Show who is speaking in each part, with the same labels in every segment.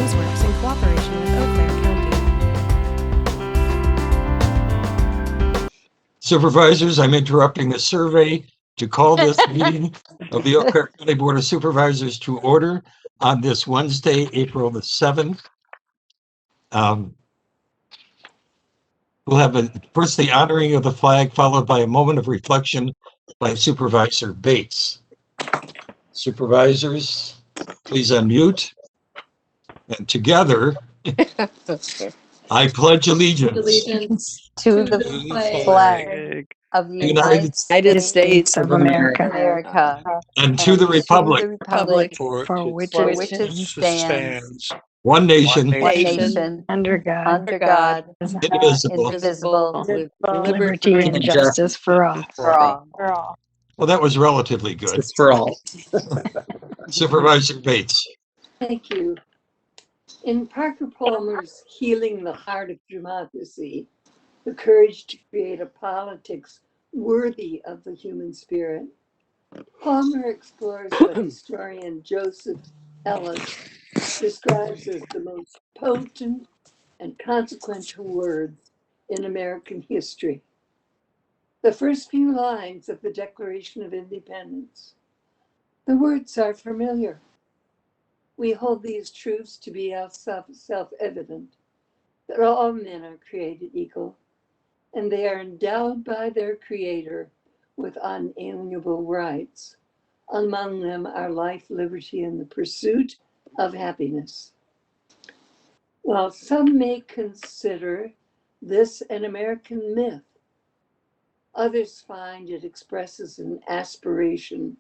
Speaker 1: Newsworks in cooperation with Eau Claire County.
Speaker 2: Supervisors, I'm interrupting a survey to call this meeting of the Eau Claire County Board of Supervisors to order on this Wednesday, April the 7th. We'll have first the honoring of the flag, followed by a moment of reflection by Supervisor Bates. Supervisors, please unmute. And together, I pledge allegiance
Speaker 3: to the flag of the United States of America
Speaker 2: and to the republic
Speaker 3: for which it stands,
Speaker 2: one nation,
Speaker 3: under God, indivisible, with liberty and justice for all.
Speaker 2: Well, that was relatively good.
Speaker 4: It's for all.
Speaker 2: Supervisor Bates.
Speaker 5: Thank you. In Parker Palmer's Healing the Heart of Democracy, The Courage to Create a Politics Worthy of the Human Spirit, Palmer explores what historian Joseph Ellis describes as the most potent and consequential words in American history. The first few lines of the Declaration of Independence. The words are familiar. We hold these truths to be self-evident, that all men are created equal, and they are endowed by their Creator with unalienable rights. Among them are life, liberty, and the pursuit of happiness. While some may consider this an American myth, others find it expresses an aspiration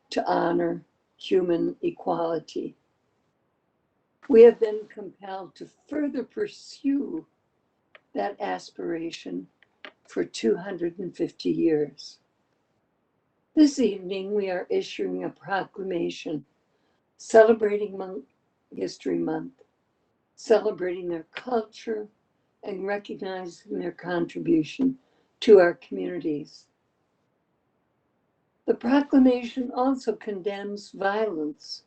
Speaker 5: to honor human equality. We have been compelled to further pursue that aspiration for 250 years. This evening, we are issuing a proclamation celebrating Hmong History Month, celebrating their culture and recognizing their contribution to our communities. The proclamation also condemns violence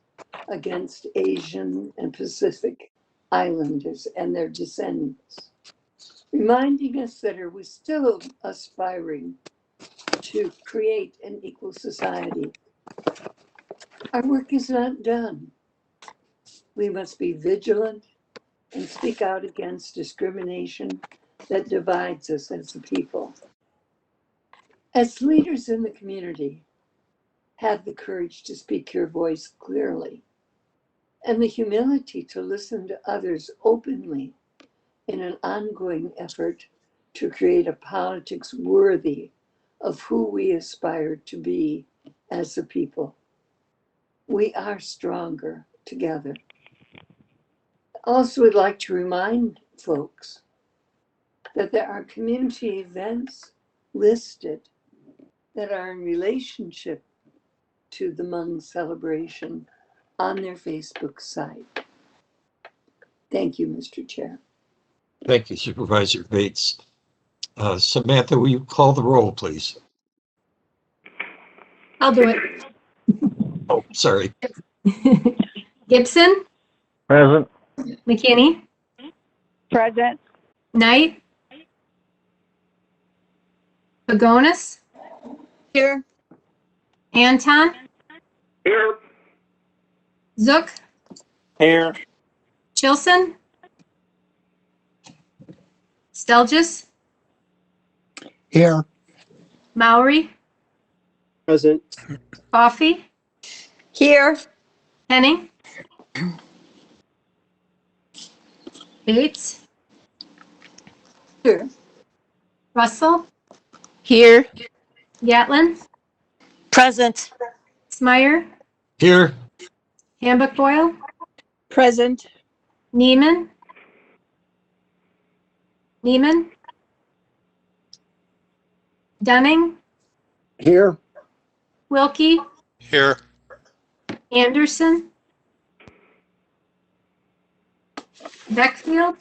Speaker 5: against Asian and Pacific Islanders and their descendants, reminding us that we're still aspiring to create an equal society. Our work is not done. We must be vigilant and speak out against discrimination that divides us as a people. As leaders in the community, have the courage to speak your voice clearly and the humility to listen to others openly in an ongoing effort to create a politics worthy of who we aspire to be as a people. We are stronger together. I also would like to remind folks that there are community events listed that are in relationship to the Hmong celebration on their Facebook site. Thank you, Mr. Chair.
Speaker 2: Thank you, Supervisor Bates. Samantha, will you call the roll, please?
Speaker 6: I'll do it.
Speaker 2: Oh, sorry.
Speaker 6: Gibson,
Speaker 4: Present.
Speaker 6: McKinney,
Speaker 3: Present.
Speaker 6: Knight, Pagonis,
Speaker 3: Here.
Speaker 6: Anton,
Speaker 4: Here.
Speaker 6: Zook,
Speaker 4: Here.
Speaker 6: Chilson, Stelgis,
Speaker 4: Here.
Speaker 6: Mowry,
Speaker 4: Present.
Speaker 6: Coffey,
Speaker 3: Here.
Speaker 6: Henning, Bates,
Speaker 5: Here.
Speaker 6: Russell,
Speaker 3: Here.
Speaker 6: Gatlin,
Speaker 3: Present.
Speaker 6: Smyer,
Speaker 2: Here.
Speaker 6: Hambuck Boyle,
Speaker 3: Present.
Speaker 6: Neiman, Dunning,
Speaker 4: Here.
Speaker 6: Wilkie,
Speaker 4: Here.
Speaker 6: Anderson, Beckfield,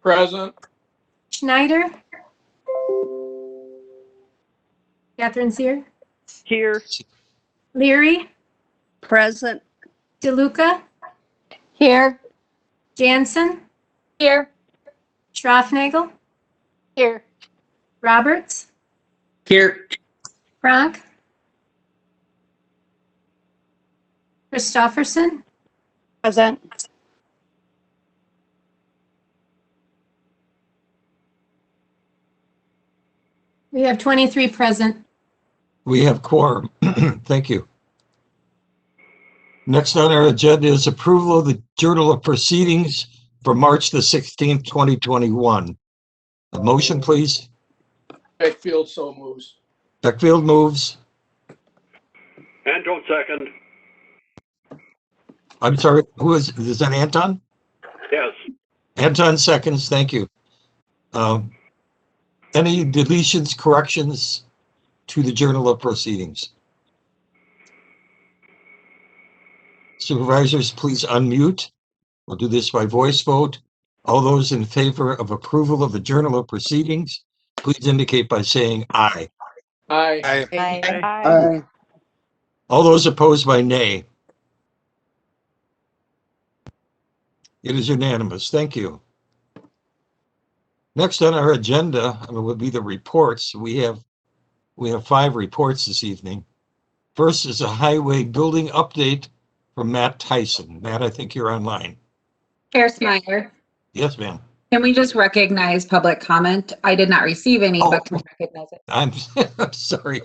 Speaker 4: Present.
Speaker 6: Schneider, Catherine Sear,
Speaker 3: Here.
Speaker 6: Leary,
Speaker 3: Present.
Speaker 6: DeLuca,
Speaker 3: Here.
Speaker 6: Jansen,
Speaker 3: Here.
Speaker 6: Schroffnagel,
Speaker 3: Here.
Speaker 6: Roberts,
Speaker 3: Here.
Speaker 6: Frank, Christofferson,
Speaker 3: Present.
Speaker 6: we have 23 present.
Speaker 2: We have quorum. Thank you. Next on our agenda is approval of the Journal of Proceedings for March the 16th, 2021. A motion, please.
Speaker 4: Beckfield so moves.
Speaker 2: Beckfield moves.
Speaker 7: Anton second.
Speaker 2: I'm sorry, is that Anton?
Speaker 7: Yes.
Speaker 2: Anton seconds, thank you. Any deletions, corrections to the Journal of Proceedings? Supervisors, please unmute. We'll do this by voice vote. All those in favor of approval of the Journal of Proceedings, please indicate by saying aye.
Speaker 4: Aye.
Speaker 3: Aye.
Speaker 2: All those opposed by nay. It is unanimous. Thank you. Next on our agenda will be the reports. We have 5 reports this evening. First is a highway building update from Matt Tyson. Matt, I think you're online.
Speaker 8: Chair Snyder,
Speaker 2: Yes, ma'am.
Speaker 8: can we just recognize public comment? I did not receive any, but can we recognize it?
Speaker 2: I'm sorry.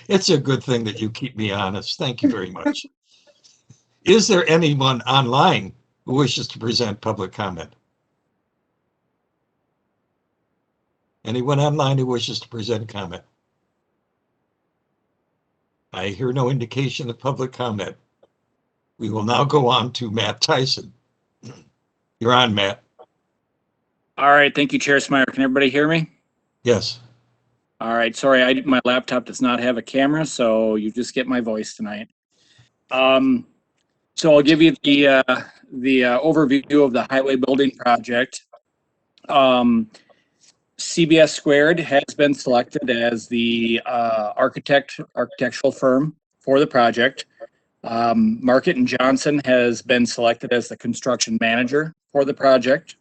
Speaker 2: It's a good thing that you keep me honest. Thank you very much. Is there anyone online who wishes to present public comment? Anyone online who wishes to present comment? I hear no indication of public comment. We will now go on to Matt Tyson. You're on, Matt.
Speaker 9: All right, thank you, Chair Smeyer. Can everybody hear me?
Speaker 2: Yes.
Speaker 9: All right, sorry, my laptop does not have a camera, so you just get my voice tonight. So I'll give you the overview of the highway building project. CBS Squared has been selected as the architectural firm for the project. Market & Johnson has been selected as the construction manager for the project.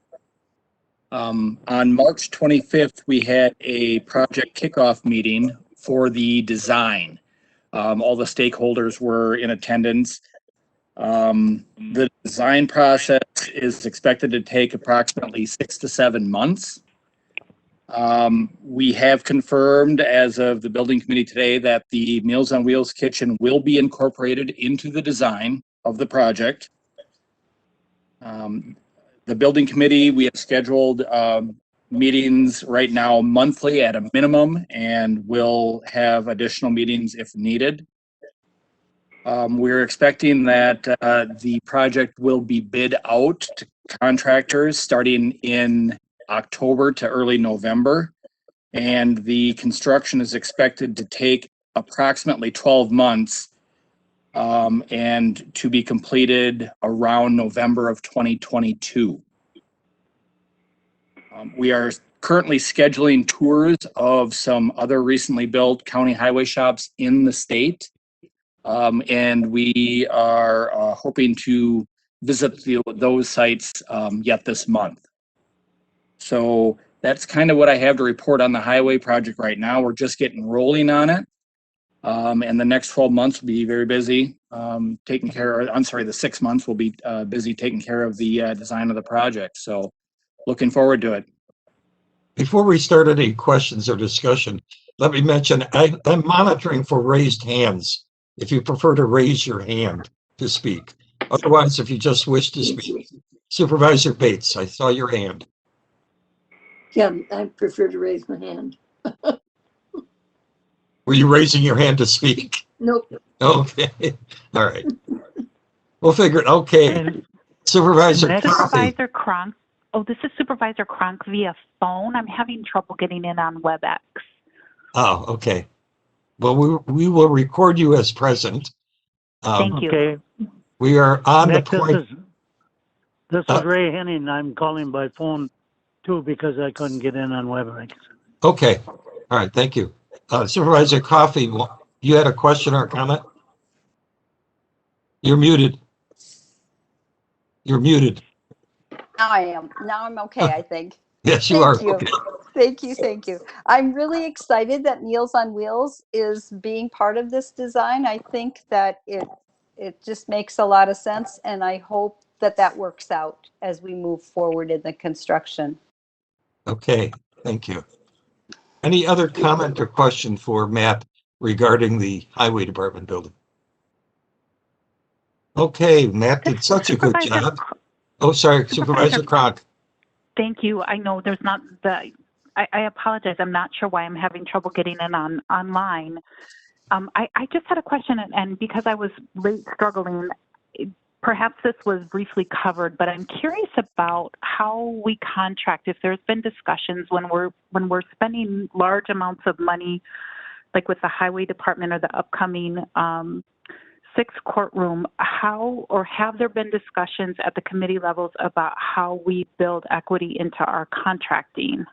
Speaker 9: On March 25th, we had a project kickoff meeting for the design. All the stakeholders were in attendance. The design process is expected to take approximately 6 to 7 months. We have confirmed as of the building committee today that the Meals on Wheels kitchen will be incorporated into the design of the project. The building committee, we have scheduled meetings right now monthly at a minimum, and will have additional meetings if needed. We're expecting that the project will be bid out to contractors starting in October to early November, and the construction is expected to take approximately 12 months and to be completed around November of 2022. We are currently scheduling tours of some other recently built county highway shops in the state, and we are hoping to visit those sites yet this month. So that's kind of what I have to report on the highway project right now. We're just getting rolling on it. And the next 12 months will be very busy taking care of, I'm sorry, the 6 months will be busy taking care of the design of the project. So looking forward to it.
Speaker 2: Before we start any questions or discussion, let me mention I'm monitoring for raised hands. If you prefer to raise your hand to speak. Otherwise, if you just wish to speak. Supervisor Bates, I saw your hand.
Speaker 5: Yeah, I prefer to raise my hand.
Speaker 2: Were you raising your hand to speak?
Speaker 5: Nope.
Speaker 2: Okay, all right. We'll figure it, okay. Supervisor Coffey.
Speaker 10: Supervisor Cronk. Oh, this is Supervisor Cronk via phone. I'm having trouble getting in on WebEx.
Speaker 2: Oh, okay. Well, we will record you as present.
Speaker 10: Thank you.
Speaker 11: Okay.
Speaker 2: We are on the point.
Speaker 11: This is Ray Henning. I'm calling by phone too because I couldn't get in on WebEx.
Speaker 2: Okay, all right, thank you. Supervisor Coffey, you had a question or a comment? You're muted. You're muted.
Speaker 3: I am. Now I'm okay, I think.
Speaker 2: Yes, you are.
Speaker 3: Thank you.
Speaker 2: Okay.
Speaker 3: Thank you. Thank you. I'm really excited that Meals on Wheels is being part of this design. I think that it just makes a lot of sense, and I hope that that works out as we move forward in the construction.
Speaker 2: Okay, thank you. Any other comment or question for Matt regarding the Highway Department building? Okay, Matt did such a good job. Oh, sorry, Supervisor Kronk.
Speaker 10: Thank you. I know there's not the, I apologize. I'm not sure why I'm having trouble getting in online. I just had a question, and because I was late struggling, perhaps this was briefly covered, but I'm curious about how we contract. If there's been discussions when we're spending large amounts of money, like with the Highway Department or the upcoming 6th courtroom, how or have there been discussions at the committee levels about how we build equity into our contracting?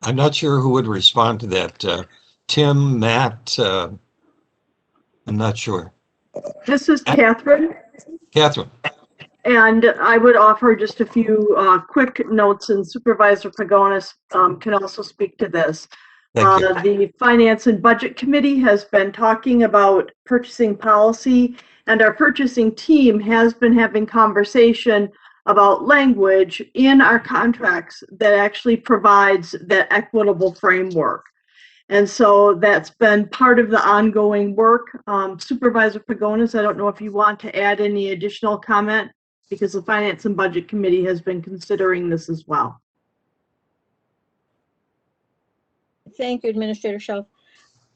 Speaker 2: I'm not sure who would respond to that. Tim, Matt, I'm not sure.
Speaker 12: This is Catherine.
Speaker 2: Catherine.
Speaker 12: And I would offer just a few quick notes, and Supervisor Pagonis can also speak to this. The Finance and Budget Committee has been talking about purchasing policy, and our purchasing team has been having conversation about language in our contracts that actually provides that equitable framework. And so that's been part of the ongoing work. Supervisor Pagonis, I don't know if you want to add any additional comment, because the Finance and Budget Committee has been considering this as well.
Speaker 13: Thank you, Administrator Shelf.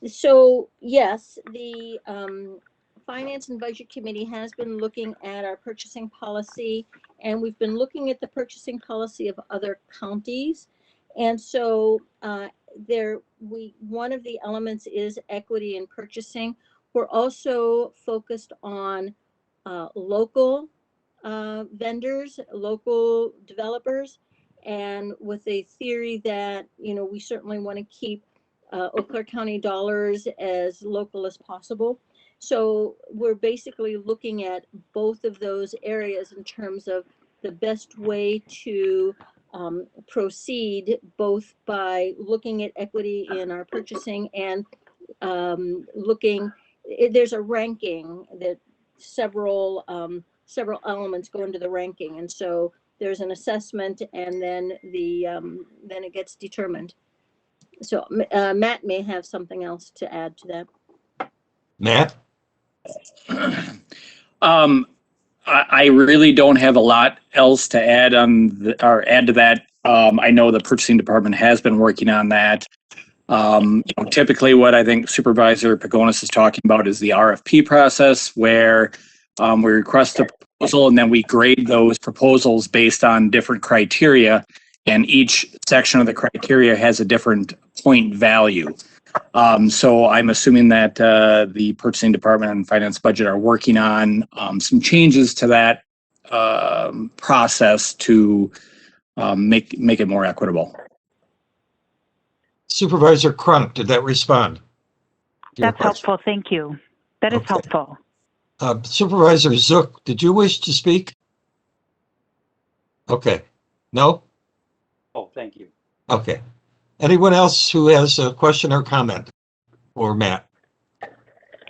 Speaker 13: So yes, the Finance and Budget Committee has been looking at our purchasing policy, and we've been looking at the purchasing policy of other counties. And so one of the elements is equity in purchasing. We're also focused on local vendors, local developers, and with a theory that, you know, we certainly want to keep Eau Claire County dollars as local as possible. So we're basically looking at both of those areas in terms of the best way to proceed, both by looking at equity in our purchasing and there's a ranking that several elements go into the ranking, and so there's an assessment, and then then it gets determined. So Matt may have something else to add to that.
Speaker 2: Matt?
Speaker 9: I really don't have a lot else to add add to that. I know the purchasing department has been working on that. Typically what I think Supervisor Pagonis is talking about is the RFP process, where we request a proposal and then we grade those proposals based on different criteria, and each section of the criteria has a different point value. So I'm assuming that the purchasing department and finance budget are working on some changes to that process to make it more equitable.
Speaker 2: Supervisor Crunk, did that respond?
Speaker 10: That's helpful. Thank you. That is helpful.
Speaker 2: Supervisor Zook, did you wish to speak? Okay. No?
Speaker 14: Oh, thank you.
Speaker 2: Okay. Anyone else who has a question or comment for Matt?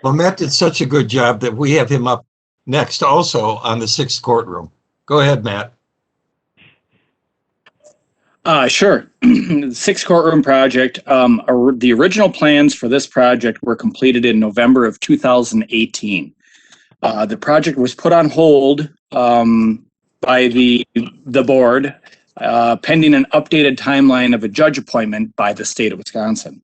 Speaker 2: Well, Matt did such a good job that we have him up next also on the 6th courtroom. Go ahead, Matt.
Speaker 9: Sure. The 6th courtroom project. The original plans for this project were completed in November of 2018. The project was put on hold by the board pending an updated timeline of a judge appointment by the state of Wisconsin.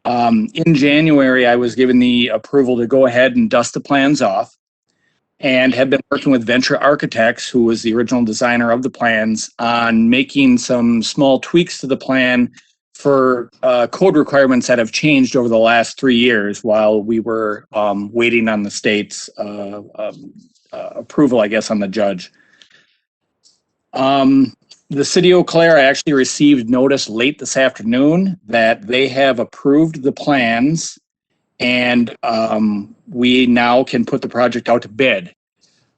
Speaker 9: In January, I was given the approval to go ahead and dust the plans off, and have been working with Venture Architects, who was the original designer of the plans, on making some small tweaks to the plan for code requirements that have changed over the last 3 years while we were waiting on the state's approval, I guess, on the judge. The city of Eau Claire, I actually received notice late this afternoon that they have approved the plans, and we now can put the project out to bid.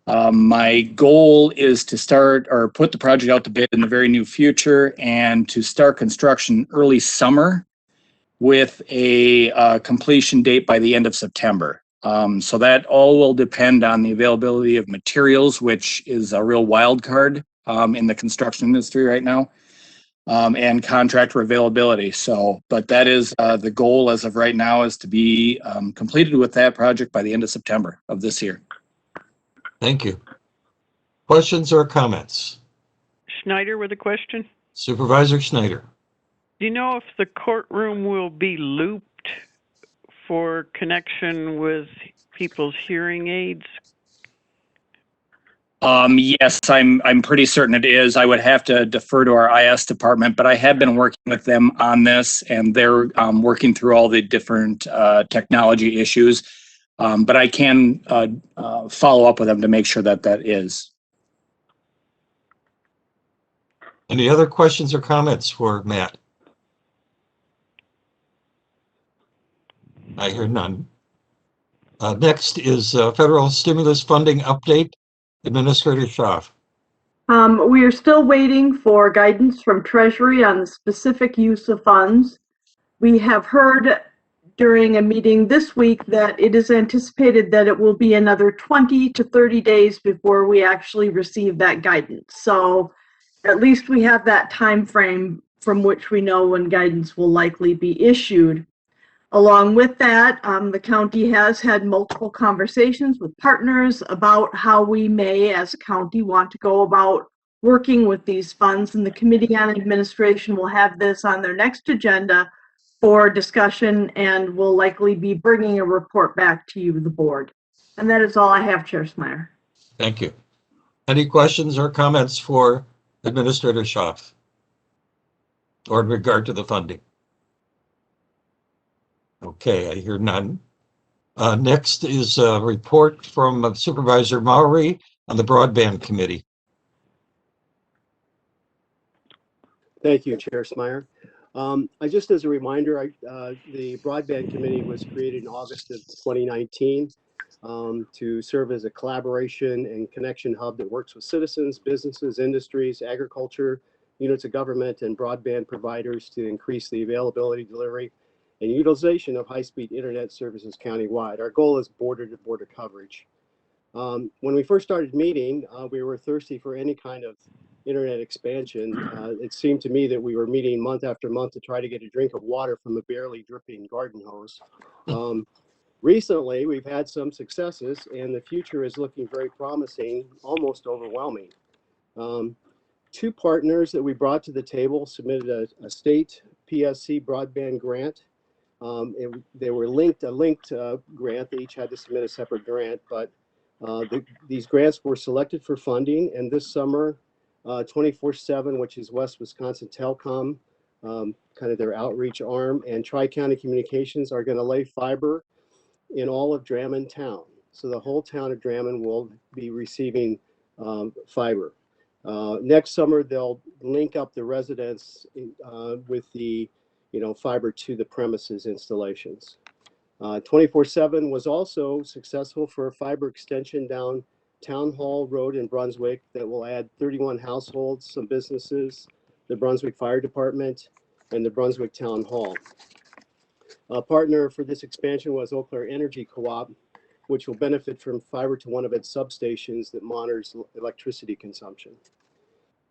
Speaker 9: My goal is to start or put the project out to bid in the very near future and to start construction early summer with a completion date by the end of September. So that all will depend on the availability of materials, which is a real wild card in the construction industry right now, and contractor availability. So, but that is the goal as of right now, is to be completed with that project by the end of September of this year.
Speaker 2: Thank you. Questions or comments?
Speaker 15: Schneider with a question.
Speaker 2: Supervisor Schneider.
Speaker 15: Do you know if the courtroom will be looped for connection with people's hearing aids?
Speaker 9: Yes, I'm pretty certain it is. I would have to defer to our IS department, but I have been working with them on this, and they're working through all the different technology issues. But I can follow up with them to make sure that that is.
Speaker 2: Any other questions or comments for Matt? I hear none. Next is federal stimulus funding update. Administrator Schaaf.
Speaker 12: We are still waiting for guidance from Treasury on the specific use of funds. We have heard during a meeting this week that it is anticipated that it will be another 20 to 30 days before we actually receive that guidance. So at least we have that time frame from which we know when guidance will likely be issued. Along with that, the county has had multiple conversations with partners about how we may, as a county, want to go about working with these funds, and the Committee on Administration will have this on their next agenda for discussion and will likely be bringing a report back to you, the board. And that is all I have, Chair Smeyer.
Speaker 2: Thank you. Any questions or comments for Administrator Schaaf or in regard to the funding? Okay, I hear none. Next is a report from Supervisor Mowry on the Broadband Committee.
Speaker 16: Thank you, Chair Smeyer. Just as a reminder, the Broadband Committee was created in August of 2019 to serve as a collaboration and connection hub that works with citizens, businesses, industries, agriculture, units of government, and broadband providers to increase the availability, delivery, and utilization of high-speed internet services countywide. Our goal is border-to-border coverage. When we first started meeting, we were thirsty for any kind of internet expansion. It seemed to me that we were meeting month after month to try to get a drink of water from a barely dripping garden hose. Recently, we've had some successes, and the future is looking very promising, almost overwhelming. Two partners that we brought to the table submitted a state PSC broadband grant. They were a linked grant. They each had to submit a separate grant, but these grants were selected for funding, and this summer, 24/7, which is West Wisconsin Telecom, kind of their outreach arm, and Tri-County Communications are going to lay fiber in all of Drammen town. So the whole town of Drammen will be receiving fiber. Next summer, they'll link up the residents with the fiber to the premises installations. 24/7 was also successful for a fiber extension down Town Hall Road in Brunswick that will add 31 households, some businesses, the Brunswick Fire Department, and the Brunswick Town Hall. A partner for this expansion was Eau Claire Energy Co-op, which will benefit from fiber to one of its substations that monitors electricity consumption.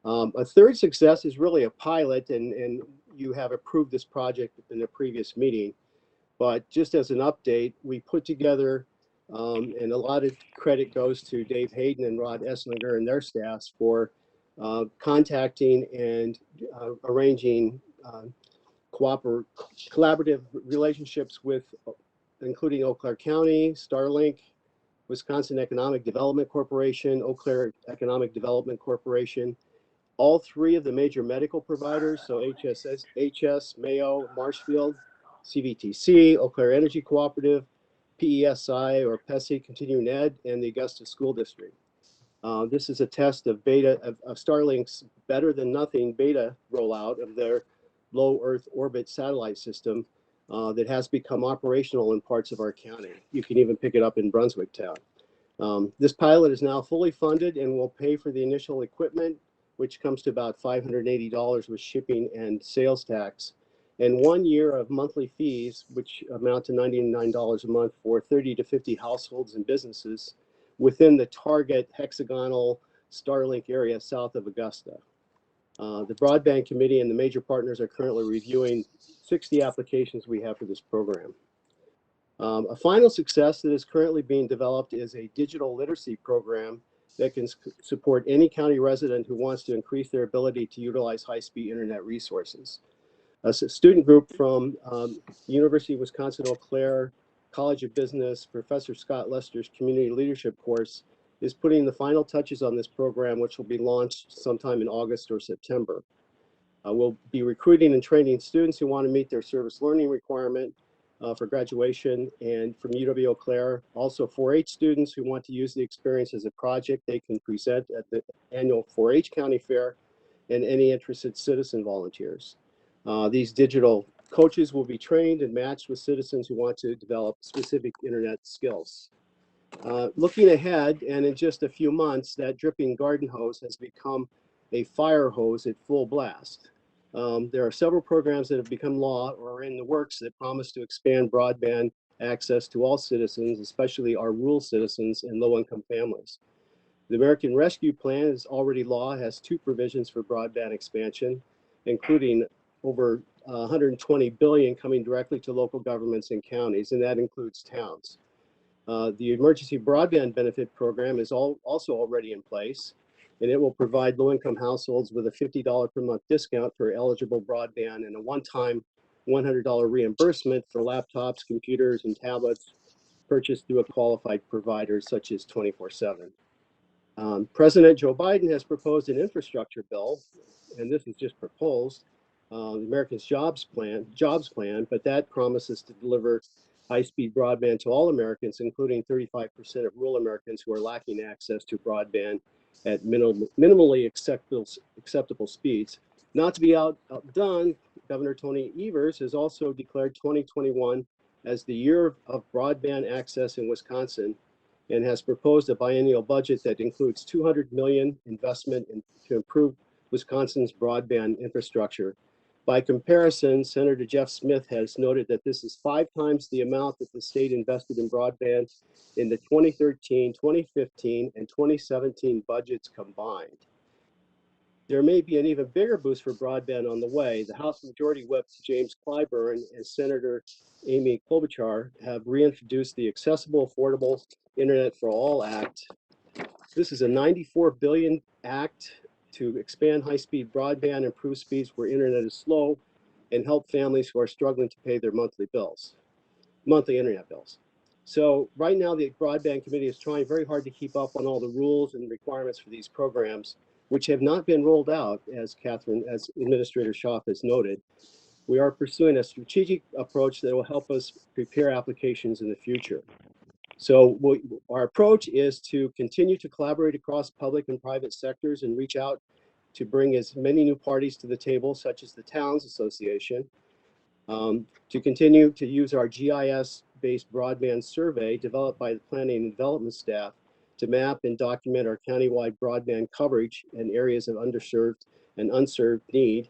Speaker 16: A third success is really a pilot, and you have approved this project in a previous meeting. But just as an update, we put together, and a lot of credit goes to Dave Hayden and Rod Esslinger and their staffs for contacting and arranging collaborative relationships with, including Eau Claire County, Starlink, Wisconsin Economic Development Corporation, Eau Claire Economic Development Corporation, all three of the major medical providers, so HS, Mayo, Marshfield, CVTC, Eau Claire Energy Cooperative, PESI or PESI Continuing Ed, and the Augusta School District. This is a test of Starlink's better than nothing beta rollout of their low Earth orbit satellite system that has become operational in parts of our county. You can even pick it up in Brunswick town. This pilot is now fully funded and will pay for the initial equipment, which comes to about $580 with shipping and sales tax, and 1 year of monthly fees, which amount to $99 a month for 30 to 50 households and businesses within the target hexagonal Starlink area south of Augusta. The Broadband Committee and the major partners are currently reviewing 60 applications we have for this program. A final success that is currently being developed is a digital literacy program that can support any county resident who wants to increase their ability to utilize high-speed internet resources. A student group from University of Wisconsin-Eau Claire College of Business, Professor Scott Lester's community leadership course is putting the final touches on this program, which will be launched sometime in August or September. We'll be recruiting and training students who want to meet their service learning requirement for graduation, and from UW-Eau Claire, also 4-H students who want to use the experience as a project they can present at the annual 4-H County Fair, and any interested citizen volunteers. These digital coaches will be trained and matched with citizens who want to develop specific internet skills. Looking ahead, and in just a few months, that dripping garden hose has become a fire hose at full blast. There are several programs that have become law or are in the works that promise to expand broadband access to all citizens, especially our rural citizens and low-income families. The American Rescue Plan is already law, has 2 provisions for broadband expansion, including over $120 billion coming directly to local governments and counties, and that includes towns. The Emergency Broadband Benefit Program is also already in place, and it will provide low-income households with a $50 per month discount for eligible broadband and a one-time $100 reimbursement for laptops, computers, and tablets purchased through a qualified provider such as 24/7. President Joe Biden has proposed an infrastructure bill, and this is just proposed, the Americans Jobs Plan, but that promises to deliver high-speed broadband to all Americans, including 35% of rural Americans who are lacking access to broadband at minimally acceptable speeds. Not to be outdone, Governor Tony Evers has also declared 2021 as the year of broadband access in Wisconsin, and has proposed a biennial budget that includes $200 million investment to improve Wisconsin's broadband infrastructure. By comparison, Senator Jeff Smith has noted that this is 5 times the amount that the state invested in broadband in the 2013, 2015, and 2017 budgets combined. There may be an even bigger boost for broadband on the way. The House Majority Whip James Clyburn and Senator Amy Klobuchar have reintroduced the Accessible Affordable Internet for All Act. This is a $94 billion act to expand high-speed broadband, improve speeds where internet is slow, and help families who are struggling to pay their monthly internet bills. So right now, the Broadband Committee is trying very hard to keep up on all the rules and requirements for these programs, which have not been rolled out, as Administrator Schaaf has noted. We are pursuing a strategic approach that will help us prepare applications in the future. So our approach is to continue to collaborate across public and private sectors and reach out to bring as many new parties to the table, such as the Towns Association, to continue to use our GIS-based broadband survey developed by the Planning and Development staff to map and document our countywide broadband coverage in areas of underserved and unserved need,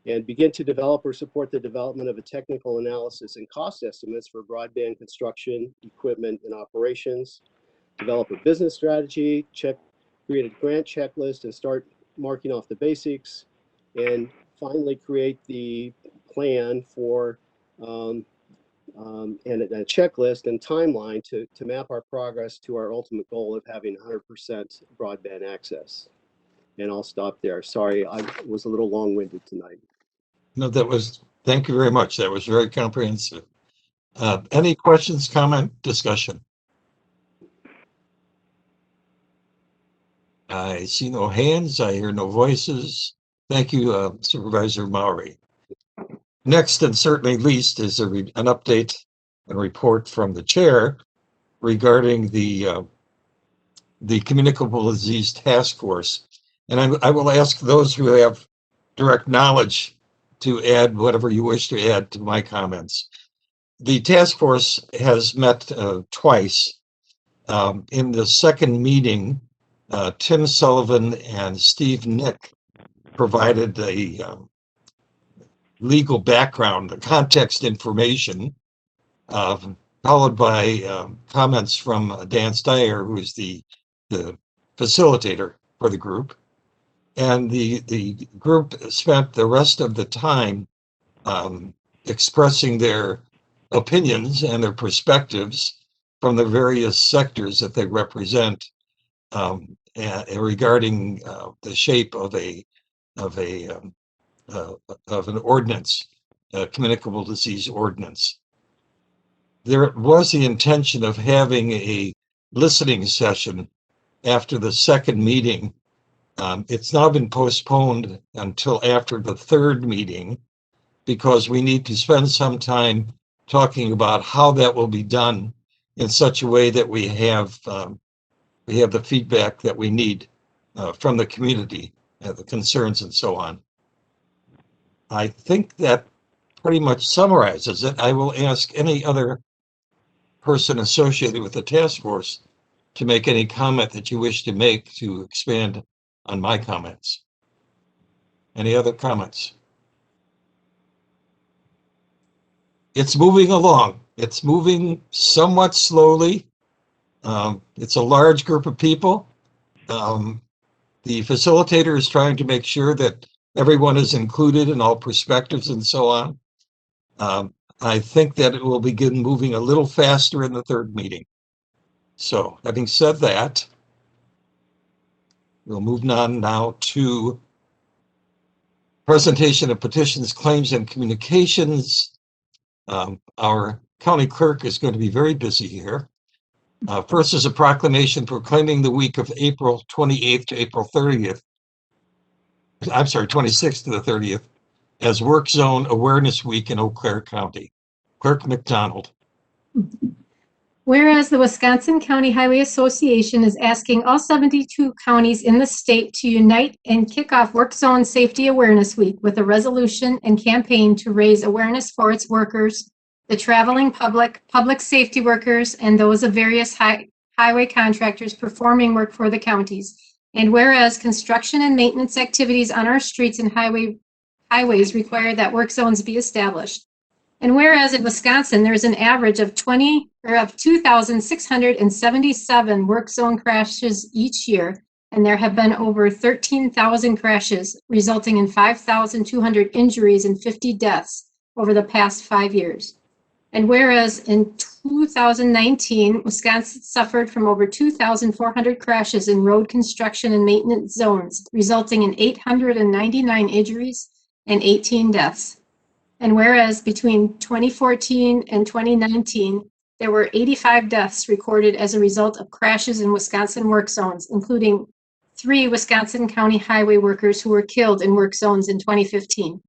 Speaker 16: and begin to develop or support the development of a technical analysis and cost estimates for broadband construction, equipment, and operations, develop a business strategy, create a grant checklist, and start marking off the basics, and finally create the plan for and a checklist and timeline to map our progress to our ultimate goal of having 100% broadband access. And I'll stop there. Sorry, I was a little long-winded tonight.
Speaker 2: No, thank you very much. That was very comprehensive. Any questions, comment, discussion? I see no hands. I hear no voices. Thank you, Supervisor Maury. Next, and certainly least, is an update and report from the chair regarding the Communicable Disease Task Force. And I will ask those who have direct knowledge to add whatever you wish to add to my comments. The task force has met twice. In the second meeting, Tim Sullivan and Steve Nick provided a legal background, the context information, followed by comments from Dan Steyer, who is the facilitator for the group. And the group spent the rest of the time expressing their opinions and their perspectives from the various sectors that they represent regarding the shape of an ordinance, a communicable disease ordinance. There was the intention of having a listening session after the second meeting. It's now been postponed until after the third meeting because we need to spend some time talking about how that will be done in such a way that we have the feedback that we need from the community, the concerns and so on. I think that pretty much summarizes it. I will ask any other person associated with the task force to make any comment that you wish to make to expand on my comments. Any other comments? It's moving along. It's moving somewhat slowly. It's a large group of people. The facilitator is trying to make sure that everyone is included in all perspectives and so on. I think that it will begin moving a little faster in the third meeting. So, having said that, we'll move on now to presentation of petitions, claims, and communications. Our county clerk is going to be very busy here. First is a proclamation proclaiming the week of April 28th to April 30th. I'm sorry, 26th to the 30th as Work Zone Awareness Week in Eau Claire County. Clerk McDonald.
Speaker 6: Whereas the Wisconsin County Highway Association is asking all 72 counties in the state to unite and kick off Work Zone Safety Awareness Week with a resolution and campaign to raise awareness for its workers, the traveling public, public safety workers, and those of various highway contractors performing work for the counties. And whereas construction and maintenance activities on our streets and highways require that work zones be established. And whereas in Wisconsin, there's an average of 2,677 work zone crashes each year, and there have been over 13,000 crashes, resulting in 5,200 injuries and 50 deaths over the past 5 years. And whereas in 2019, Wisconsin suffered from over 2,400 crashes in road construction and maintenance zones, resulting in 899 injuries and 18 deaths. And whereas between 2014 and 2019, there were 85 deaths recorded as a result of crashes in Wisconsin work zones, including 3 Wisconsin County highway workers who were killed in work zones in 2015.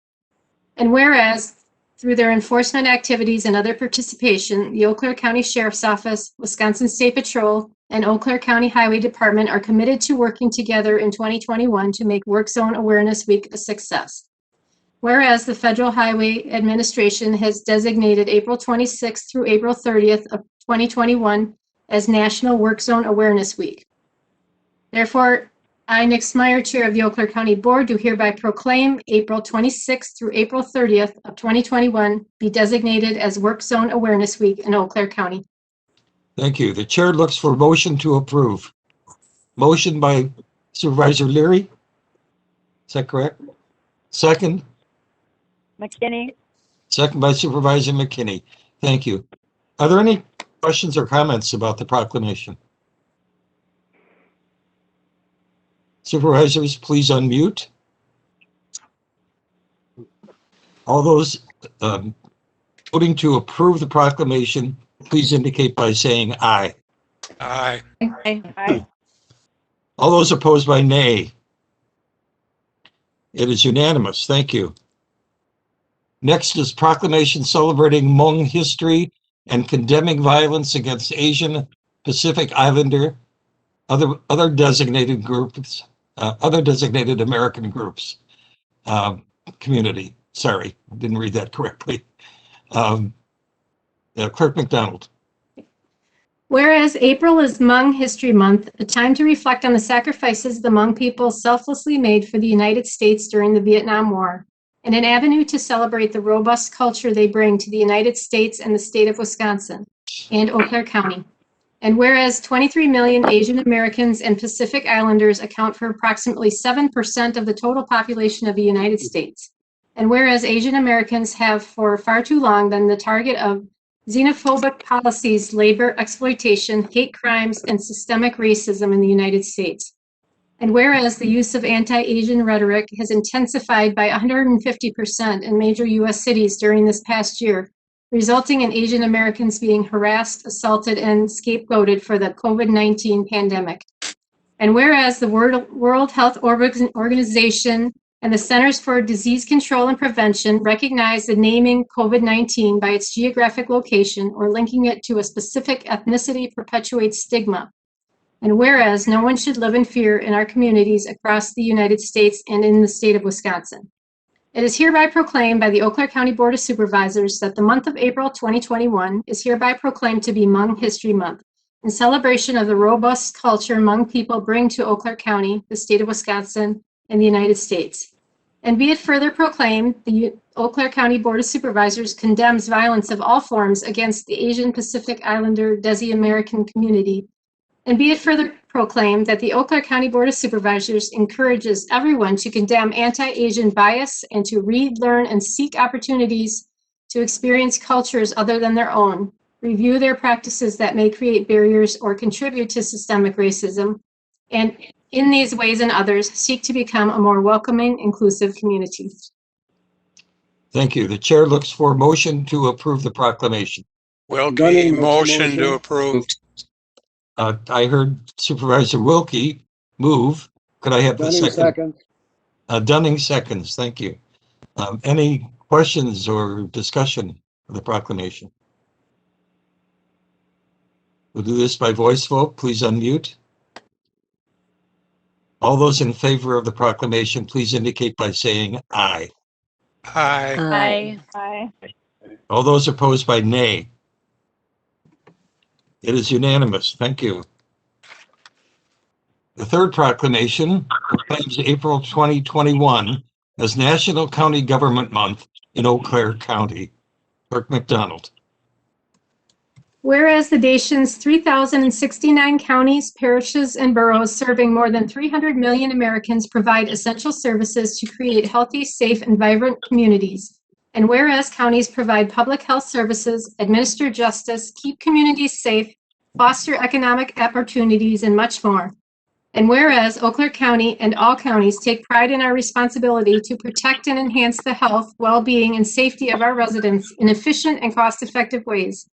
Speaker 6: And whereas through their enforcement activities and other participation, the Eau Claire County Sheriff's Office, Wisconsin State Patrol, and Eau Claire County Highway Department are committed to working together in 2021 to make Work Zone Awareness Week a success. Whereas the Federal Highway Administration has designated April 26th through April 30th of 2021 as National Work Zone Awareness Week. Therefore, I, Nick Smyer, Chair of the Eau Claire County Board, do hereby proclaim April 26th through April 30th of 2021 be designated as Work Zone Awareness Week in Eau Claire County.
Speaker 2: Thank you. The chair looks for a motion to approve. Motion by Supervisor Leary. Is that correct? Second?
Speaker 17: McKinney.
Speaker 2: Second by Supervisor McKinney. Thank you. Are there any questions or comments about the proclamation? Supervisors, please unmute. All those voting to approve the proclamation, please indicate by saying aye.
Speaker 17: Aye. Aye.
Speaker 2: All those opposed by nay. It is unanimous. Thank you. Next is proclamation celebrating Hmong history and condemning violence against Asian Pacific Islander, other designated groups, other designated American groups, community. Sorry, I didn't read that correctly. Clerk McDonald.
Speaker 6: Whereas April is Hmong History Month, a time to reflect on the sacrifices the Hmong people selflessly made for the United States during the Vietnam War, and an avenue to celebrate the robust culture they bring to the United States and the state of Wisconsin and Eau Claire County. And whereas 23 million Asian Americans and Pacific Islanders account for approximately 7% of the total population of the United States. And whereas Asian Americans have for far too long been the target of xenophobic policies, labor exploitation, hate crimes, and systemic racism in the United States. And whereas the use of anti-Asian rhetoric has intensified by 150% in major US cities during this past year, resulting in Asian Americans being harassed, assaulted, and scapegoated for the COVID-19 pandemic. And whereas the World Health Organization and the Centers for Disease Control and Prevention recognize the naming COVID-19 by its geographic location or linking it to a specific ethnicity perpetuates stigma. And whereas no one should live in fear in our communities across the United States and in the state of Wisconsin. It is hereby proclaimed by the Eau Claire County Board of Supervisors that the month of April 2021 is hereby proclaimed to be Hmong History Month in celebration of the robust culture Hmong people bring to Eau Claire County, the state of Wisconsin, and the United States. And be it further proclaimed, the Eau Claire County Board of Supervisors condemns violence of all forms against the Asian Pacific Islander Desi American community. And be it further proclaimed that the Eau Claire County Board of Supervisors encourages everyone to condemn anti-Asian bias and to read, learn, and seek opportunities to experience cultures other than their own, review their practices that may create barriers or contribute to systemic racism, and in these ways and others, seek to become a more welcoming, inclusive community.
Speaker 2: Thank you. The chair looks for a motion to approve the proclamation.
Speaker 17: Wilkie, motion to approve.
Speaker 2: I heard Supervisor Wilkie move. Could I have the second? Dunning seconds. Thank you. Any questions or discussion of the proclamation? We'll do this by voice vote. Please unmute. All those in favor of the proclamation, please indicate by saying aye.
Speaker 17: Aye.
Speaker 10: Aye.
Speaker 2: All those opposed by nay. It is unanimous. Thank you. The third proclamation proclaims April 2021 as National County Government Month in Eau Claire County. Clerk McDonald.
Speaker 6: Whereas the nation's 3,069 counties, parishes, and boroughs serving more than 300 million Americans provide essential services to create healthy, safe, and vibrant communities. And whereas counties provide public health services, administer justice, keep communities safe, foster economic opportunities, and much more. And whereas Eau Claire County and all counties take pride in our responsibility to protect and enhance the health, well-being, and safety of our residents in efficient and cost-effective ways.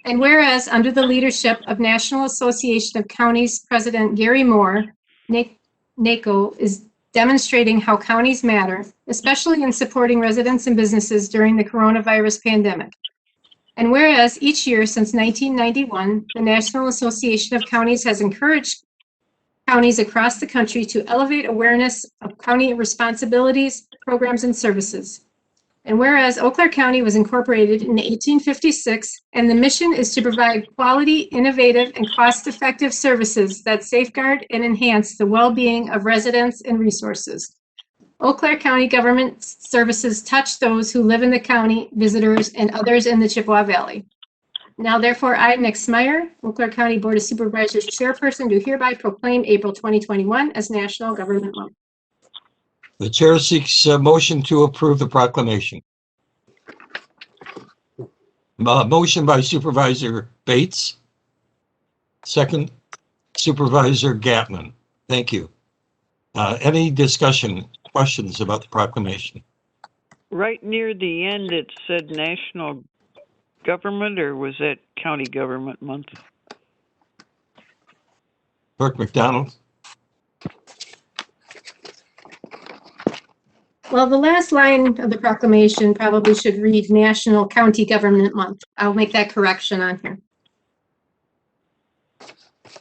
Speaker 6: And whereas under the leadership of National Association of Counties President Gary Moore, NACO is demonstrating how counties matter, especially in supporting residents and businesses during the coronavirus pandemic. And whereas each year since 1991, the National Association of Counties has encouraged counties across the country to elevate awareness of county responsibilities, programs, and services. And whereas Eau Claire County was incorporated in 1856, and the mission is to provide quality, innovative, and cost-effective services that safeguard and enhance the well-being of residents and resources. Eau Claire County government services touch those who live in the county, visitors, and others in the Chippewa Valley. Now, therefore, I, Nick Smyer, Eau Claire County Board of Supervisors Chairperson, do hereby proclaim April 2021 as National Government Month.
Speaker 2: The chair seeks a motion to approve the proclamation. Motion by Supervisor Bates. Second, Supervisor Gatman. Thank you. Any discussion, questions about the proclamation?
Speaker 15: Right near the end, it said national government, or was that county government month?
Speaker 2: Clerk McDonald.
Speaker 6: Well, the last line of the proclamation probably should read National County Government Month. I'll make that correction on here.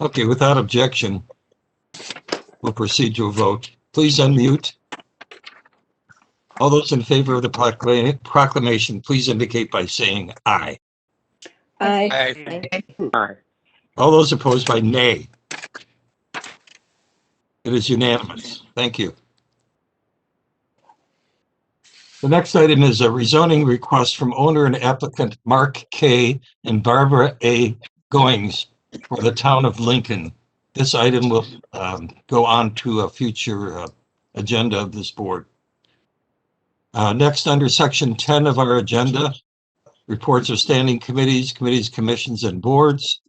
Speaker 2: Okay, without objection, we'll proceed to a vote. Please unmute. All those in favor of the proclamation, please indicate by saying aye.
Speaker 17: Aye.
Speaker 2: All those opposed by nay. It is unanimous. Thank you. The next item is a rezoning request from owner and applicant Mark K. and Barbara A. Goings for the town of Lincoln. This item will go on to a future agenda of this board. Next, under section 10 of our agenda, reports of standing committees, commissions, and boards.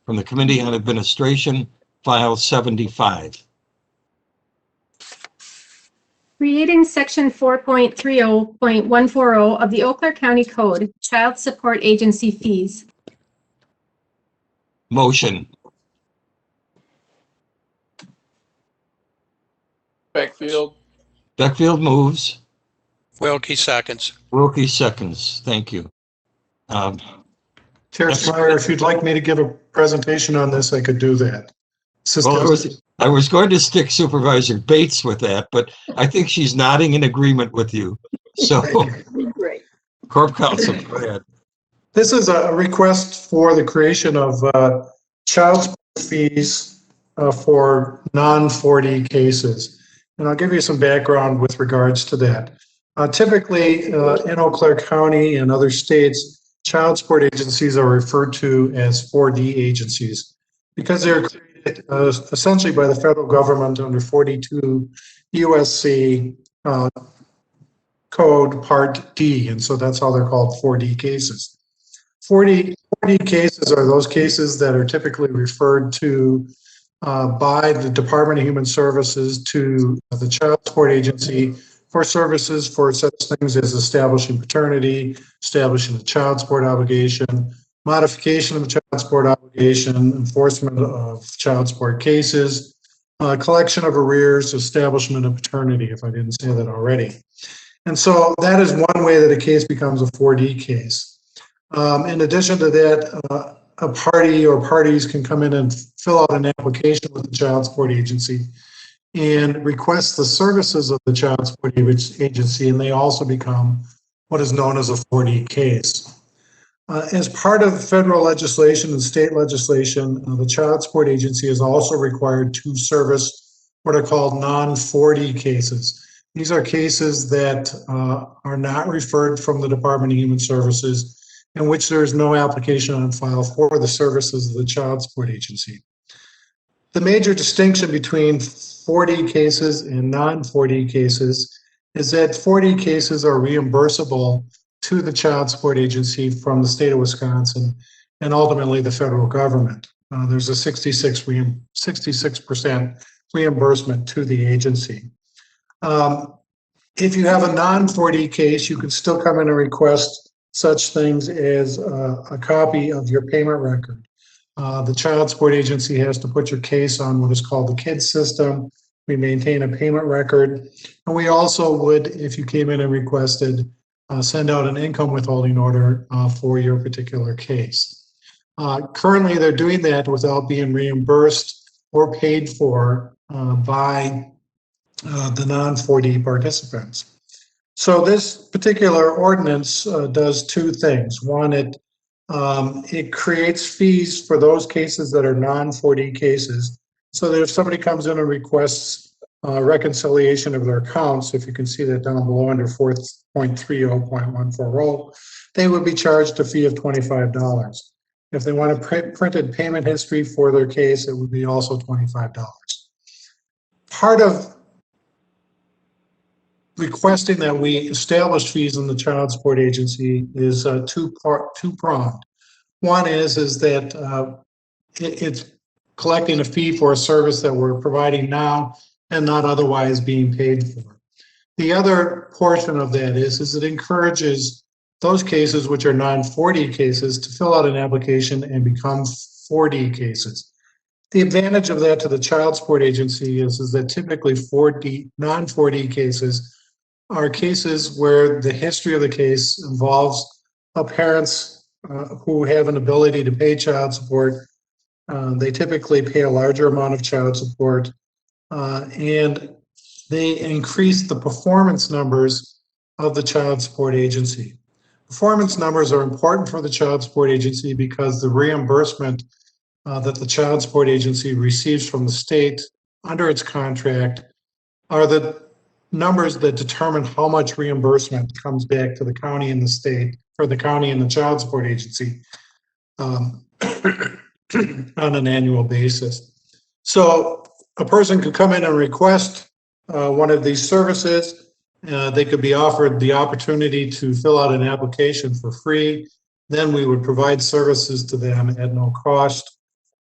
Speaker 2: From the Committee on Administration, file 75.
Speaker 6: Creating section 4.30.140 of the Eau Claire County Code, Child Support Agency fees.
Speaker 2: Motion.
Speaker 4: Beckfield.
Speaker 2: Beckfield moves.
Speaker 17: Wilkie seconds.
Speaker 2: Wilkie seconds. Thank you.
Speaker 18: Chair Snyder, if you'd like me to give a presentation on this, I could do that.
Speaker 2: Well, I was going to stick Supervisor Bates with that, but I think she's nodding in agreement with you. So,
Speaker 5: Great.
Speaker 2: Corp Counsel, go ahead.
Speaker 18: This is a request for the creation of child support fees for non-40 cases. And I'll give you some background with regards to that. Typically, in Eau Claire County and other states, child support agencies are referred to as 4D agencies because they're created essentially by the federal government under 42 USC Code Part D, and so that's how they're called 4D cases. 40 cases are those cases that are typically referred to by the Department of Human Services to the child support agency for services for such things as establishing paternity, establishing a child support obligation, modification of a child support obligation, enforcement of child support cases, collection of arrears, establishment of paternity, if I didn't say that already. And so that is one way that a case becomes a 4D case. In addition to that, a party or parties can come in and fill out an application with the child support agency and request the services of the child support agency, and they also become what is known as a 4D case. As part of federal legislation and state legislation, the child support agency is also required to service what are called non-40 cases. These are cases that are not referred from the Department of Human Services, in which there is no application on file for the services of the child support agency. The major distinction between 40 cases and non-40 cases is that 40 cases are reimbursable to the child support agency from the state of Wisconsin and ultimately the federal government. There's a 66% reimbursement to the agency. If you have a non-40 case, you can still come in and request such things as a copy of your payment record. The child support agency has to put your case on what is called the KIDS system. We maintain a payment record. And we also would, if you came in and requested, send out an income withholding order for your particular case. Currently, they're doing that without being reimbursed or paid for by the non-4D participants. So this particular ordinance does two things. One, it creates fees for those cases that are non-4D cases, so that if somebody comes in and requests reconciliation of their accounts, if you can see that down below under 4.30.140, they would be charged a fee of $25. If they want a printed payment history for their case, it would be also $25. Part of requesting that we establish fees in the child support agency is two-pronged. One is that it's collecting a fee for a service that we're providing now and not otherwise being paid for. The other portion of that is it encourages those cases which are non-40 cases to fill out an application and become 4D cases. The advantage of that to the child support agency is that typically non-4D cases are cases where the history of the case involves parents who have an ability to pay child support. They typically pay a larger amount of child support, and they increase the performance numbers of the child support agency. Performance numbers are important for the child support agency because the reimbursement that the Child Support Agency receives from the state under its contract are the numbers that determine how much reimbursement comes back to the county and the state, or the county and the Child Support Agency on an annual basis. So a person could come in and request one of these services. They could be offered the opportunity to fill out an application for free. Then we would provide services to them at no cost.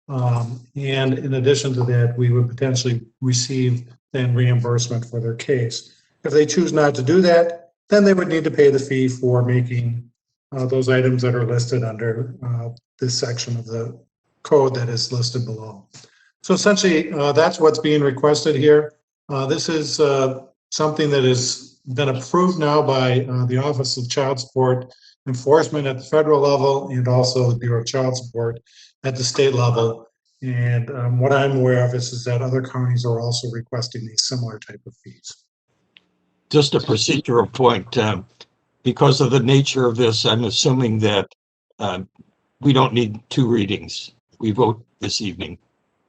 Speaker 18: And in addition to that, we would potentially receive then reimbursement for their case. If they choose not to do that, then they would need to pay the fee for making those items that are listed under this section of the code that is listed below. So essentially, that's what's being requested here. This is something that has been approved now by the Office of Child Support Enforcement at the federal level, and also the Bureau of Child Support at the state level. And what I'm aware of is that other counties are also requesting these similar type of fees.
Speaker 2: Just a procedural point. Because of the nature of this, I'm assuming that we don't need two readings. We vote this evening.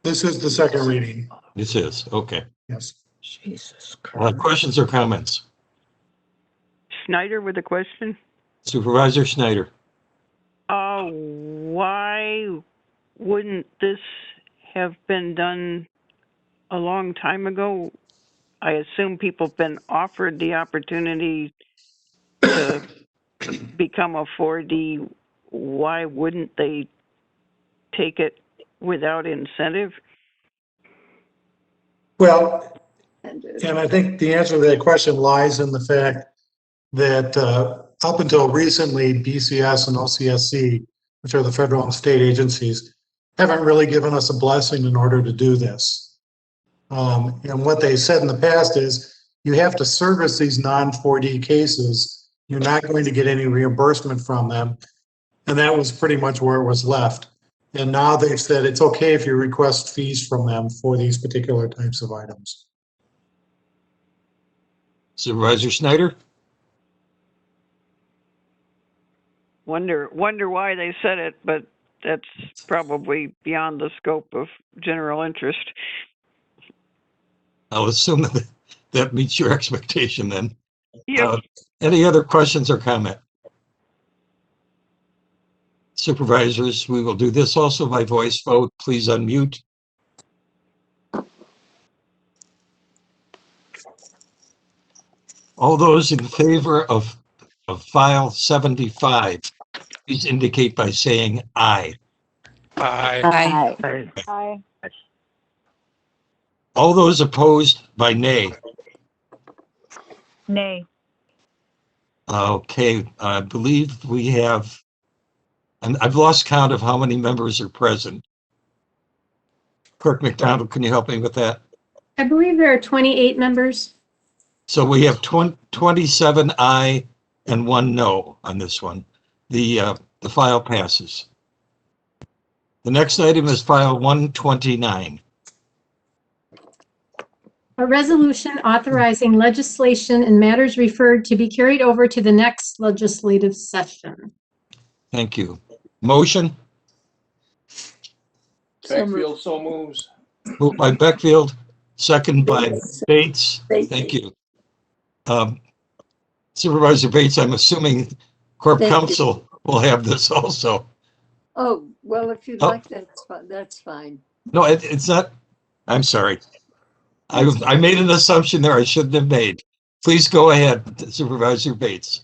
Speaker 18: This is the second reading.
Speaker 2: This is, okay.
Speaker 18: Yes.
Speaker 2: Jesus Christ. Questions or comments?
Speaker 15: Schneider with a question.
Speaker 2: Supervisor Schneider.
Speaker 15: Why wouldn't this have been done a long time ago? I assume people have been offered the opportunity to become a 4D. Why wouldn't they take it without incentive?
Speaker 18: Well, and I think the answer to that question lies in the fact that up until recently, BCS and OCSC, which are the federal and state agencies, haven't really given us a blessing in order to do this. And what they said in the past is, you have to service these non-4D cases. You're not going to get any reimbursement from them. And that was pretty much where it was left. And now they've said it's okay if you request fees from them for these particular types of items.
Speaker 2: Supervisor Schneider?
Speaker 15: Wonder why they said it, but that's probably beyond the scope of general interest.
Speaker 2: I'll assume that that meets your expectation then.
Speaker 15: Yep.
Speaker 2: Any other questions or comment? Supervisors, we will do this also by voice vote. Please unmute. All those in favor of file 75, please indicate by saying aye.
Speaker 17: Aye.
Speaker 11: Aye.
Speaker 10: Aye.
Speaker 2: All those opposed by nay.
Speaker 10: Nay.
Speaker 2: Okay, I believe we have, and I've lost count of how many members are present. Clerk McDonald, can you help me with that?
Speaker 6: I believe there are 28 members.
Speaker 2: So we have 27 aye and 1 no on this one. The file passes. The next item is file 129.
Speaker 6: A resolution authorizing legislation and matters referred to be carried over to the next legislative session.
Speaker 2: Thank you. Motion?
Speaker 4: Beckfield so moves.
Speaker 2: Moved by Beckfield, second by Bates. Thank you. Supervisor Bates, I'm assuming Corp Counsel will have this also.
Speaker 5: Oh, well, if you'd like, that's fine.
Speaker 2: No, it's not. I'm sorry. I made an assumption there I shouldn't have made. Please go ahead, Supervisor Bates.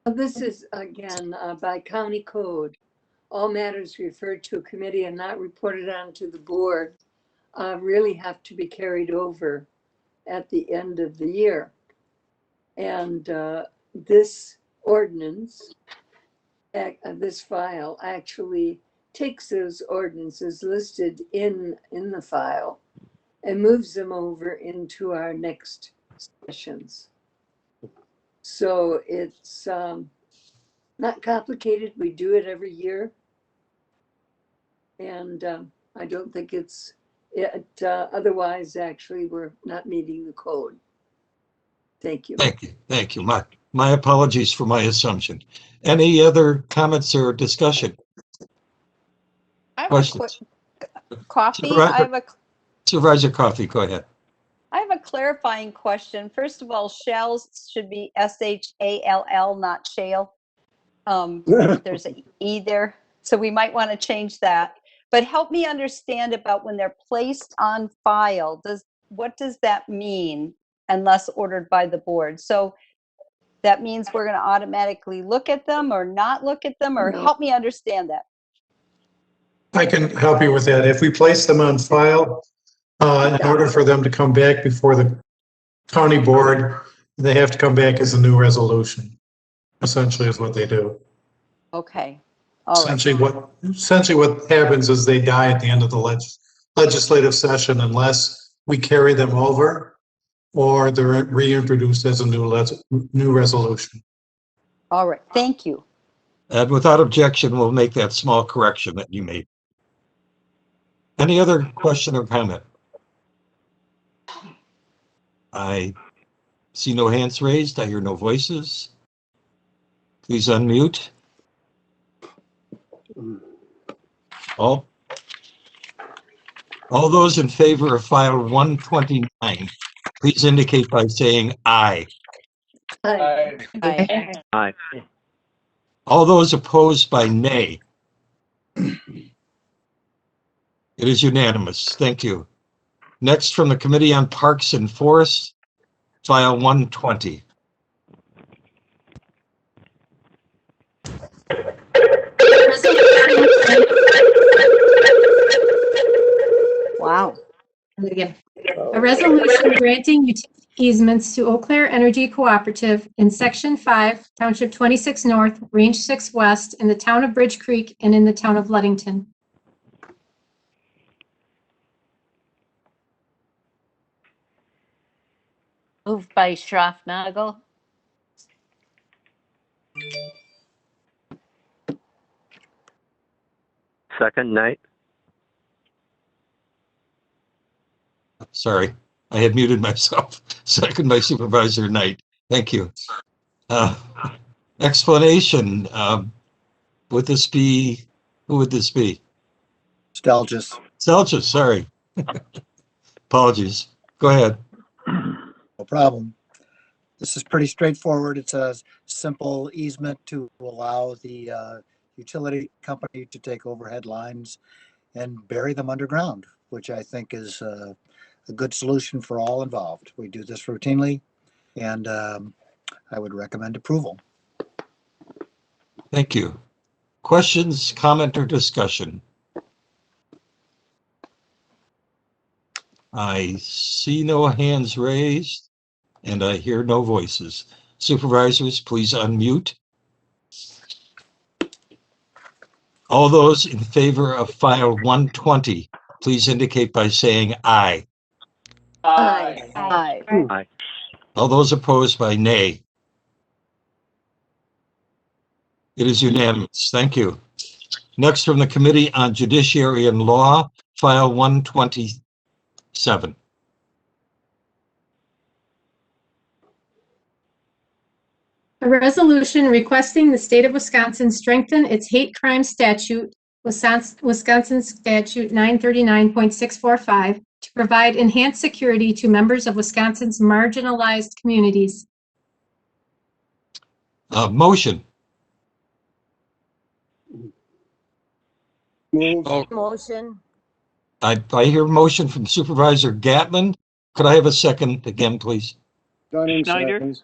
Speaker 5: This is, again, by county code. All matters referred to a committee and not reported on to the board really have to be carried over at the end of the year. And this ordinance, this file actually takes those ordinances listed in the file and moves them over into our next sessions. So it's not complicated. We do it every year. And I don't think otherwise, actually, we're not meeting the code. Thank you.
Speaker 2: Thank you. Thank you. My apologies for my assumption. Any other comments or discussion?
Speaker 3: I have
Speaker 2: Questions?
Speaker 3: Coffee,
Speaker 2: Supervisor Coffey, go ahead.
Speaker 3: I have a clarifying question. First of all, shells should be SHALL, not shale. There's an E there, so we might want to change that. But help me understand about when they're placed on file. What does that mean unless ordered by the board? So that means we're going to automatically look at them or not look at them, or help me understand that.
Speaker 18: I can help you with that. If we place them on file, in order for them to come back before the county board, they have to come back as a new resolution. Essentially is what they do.
Speaker 3: Okay. All right.
Speaker 18: Essentially what happens is they die at the end of the legislative session unless we carry them over or they're reintroduced as a new resolution.
Speaker 3: All right. Thank you.
Speaker 2: And without objection, we'll make that small correction that you made. Any other question or comment? I see no hands raised. I hear no voices. Please unmute. All those in favor of file 129, please indicate by saying aye.
Speaker 5: Aye.
Speaker 3: Aye.
Speaker 14: Aye.
Speaker 2: All those opposed by nay. It is unanimous. Thank you. Next, from the Committee on Parks and Forests, file 120.
Speaker 3: Wow.
Speaker 6: Again, a resolution granting utility easements to Eau Claire Energy Cooperative in Section 5, Township 26 North, Range 6 West, in the town of Bridge Creek and in the town of Ludington.
Speaker 13: Moved by Schroff-Nagel.
Speaker 14: Second, Knight.
Speaker 2: Sorry, I had muted myself. Second by Supervisor Knight. Thank you. Explanation. Would this be, who would this be?
Speaker 19: Stelgis.
Speaker 2: Stelgis, sorry. Apologies. Go ahead.
Speaker 19: No problem. This is pretty straightforward. It's a simple easement to allow the utility company to take overhead lines and bury them underground, which I think is a good solution for all involved. We do this routinely, and I would recommend approval.
Speaker 2: Thank you. Questions, comment, or discussion? I see no hands raised, and I hear no voices. Supervisors, please unmute. All those in favor of file 120, please indicate by saying aye.
Speaker 5: Aye.
Speaker 3: Aye.
Speaker 14: Aye.
Speaker 2: All those opposed by nay. It is unanimous. Thank you. Next, from the Committee on Judiciary and Law, file 127.
Speaker 6: A resolution requesting the state of Wisconsin strengthen its hate crime statute, Wisconsin Statute 939.645, to provide enhanced security to members of Wisconsin's marginalized communities.
Speaker 2: Motion.
Speaker 13: Motion.
Speaker 2: I hear motion from Supervisor Gatlin. Could I have a second again, please?
Speaker 16: Dunning
Speaker 15: Schneider?
Speaker 16: seconds.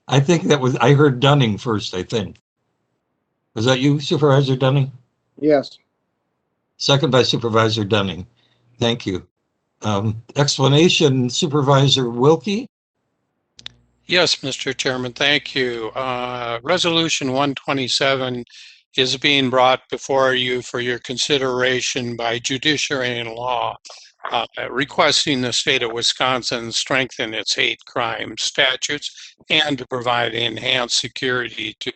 Speaker 2: I think that was, I heard Dunning first, I think. Was that you, Supervisor Dunning?
Speaker 16: Yes.
Speaker 2: Second by Supervisor Dunning. Thank you. Explanation, Supervisor Wilkie?
Speaker 17: Yes, Mr. Chairman, thank you. Resolution 127 is being brought before you for your consideration by Judiciary and Law, requesting the state of Wisconsin strengthen its hate crime statutes and to provide enhanced security to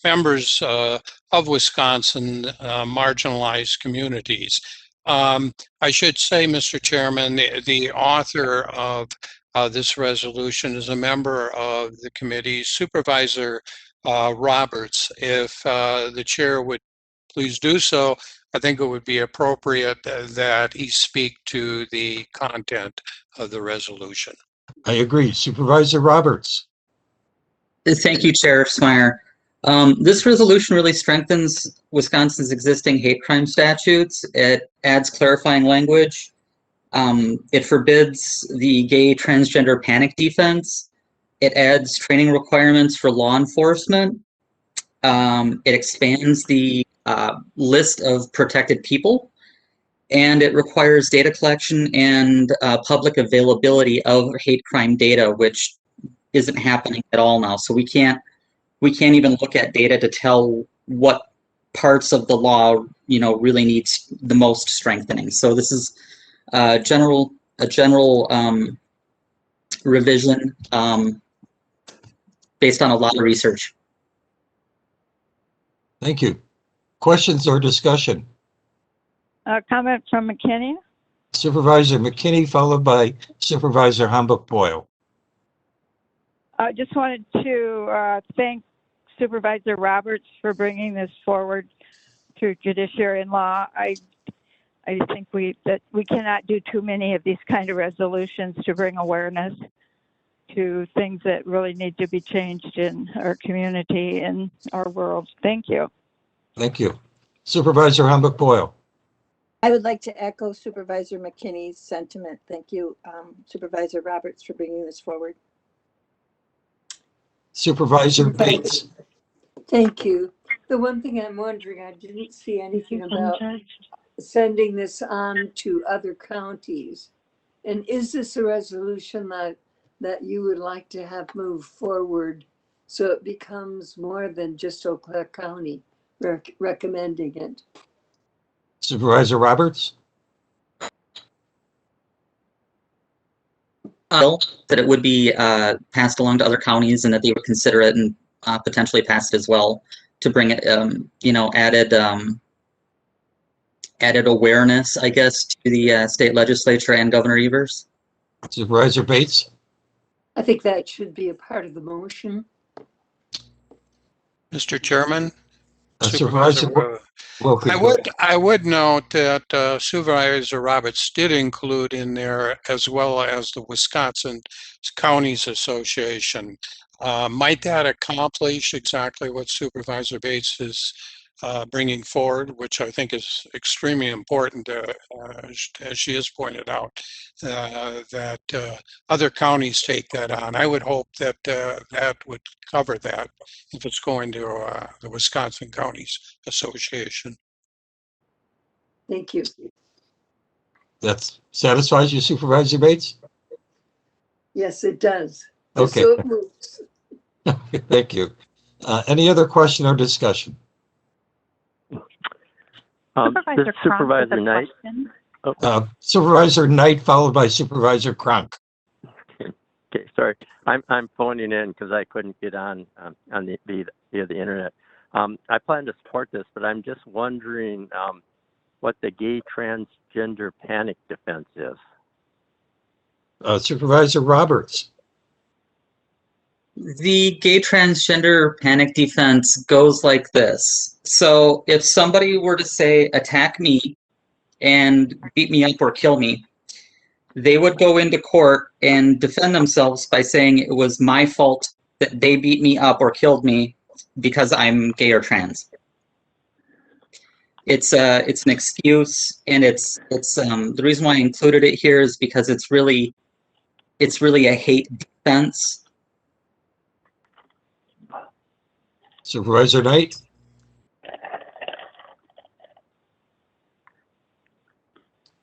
Speaker 17: members of Wisconsin marginalized communities. I should say, Mr. Chairman, the author of this resolution is a member of the committee, Supervisor Roberts. If the chair would please do so, I think it would be appropriate that he speak to the content of the resolution.
Speaker 2: I agree. Supervisor Roberts.
Speaker 20: Thank you, Chair Smyer. This resolution really strengthens Wisconsin's existing hate crime statutes. It adds clarifying language. It forbids the gay transgender panic defense. It adds training requirements for law enforcement. It expands the list of protected people, and it requires data collection and public availability of hate crime data, which isn't happening at all now. So we can't even look at data to tell what parts of the law, really needs the most strengthening. So this is a general revision based on a lot of research.
Speaker 2: Thank you. Questions or discussion?
Speaker 21: Comment from McKinney.
Speaker 2: Supervisor McKinney, followed by Supervisor Hamburg-Boyle.
Speaker 21: I just wanted to thank Supervisor Roberts for bringing this forward through Judiciary and Law. I think we cannot do too many of these kind of resolutions to bring awareness to things that really need to be changed in our community and our world. Thank you.
Speaker 2: Thank you. Supervisor Hamburg-Boyle.
Speaker 5: I would like to echo Supervisor McKinney's sentiment. Thank you, Supervisor Roberts, for bringing this forward.
Speaker 2: Supervisor Bates.
Speaker 5: Thank you. The one thing I'm wondering, I didn't see anything about sending this on to other counties. And is this a resolution that you would like to have move forward so it becomes more than just Eau Claire County recommending it?
Speaker 2: Supervisor Roberts.
Speaker 20: That it would be passed along to other counties and that they would consider it and potentially pass it as well to bring it, added awareness, I guess, to the state legislature and Governor Evers.
Speaker 2: Supervisor Bates.
Speaker 5: I think that should be a part of the motion.
Speaker 17: Mr. Chairman.
Speaker 2: Supervisor
Speaker 17: I would note that Supervisor Roberts did include in there, as well as the Wisconsin Counties Association. Might that accomplish exactly what Supervisor Bates is bringing forward, which I think is extremely important, as she has pointed out, that other counties take that on. I would hope that that would cover that if it's going to the Wisconsin Counties Association.
Speaker 5: Thank you.
Speaker 2: That satisfies you, Supervisor Bates?
Speaker 5: Yes, it does.
Speaker 2: Okay.
Speaker 5: So it moves.
Speaker 2: Thank you. Any other question or discussion?
Speaker 21: Supervisor
Speaker 22: Supervisor Knight.
Speaker 2: Supervisor Knight, followed by Supervisor Cronk.
Speaker 22: Okay, sorry. I'm phoning in because I couldn't get on the via the internet. I plan to support this, but I'm just wondering what the gay transgender panic defense is.
Speaker 2: Supervisor Roberts.
Speaker 20: The gay transgender panic defense goes like this. So if somebody were to say, attack me and beat me up or kill me, they would go into court and defend themselves by saying it was my fault that they beat me up or killed me because I'm gay or trans. It's an excuse, and it's the reason why I included it here is because it's really a hate defense.
Speaker 2: Supervisor Knight.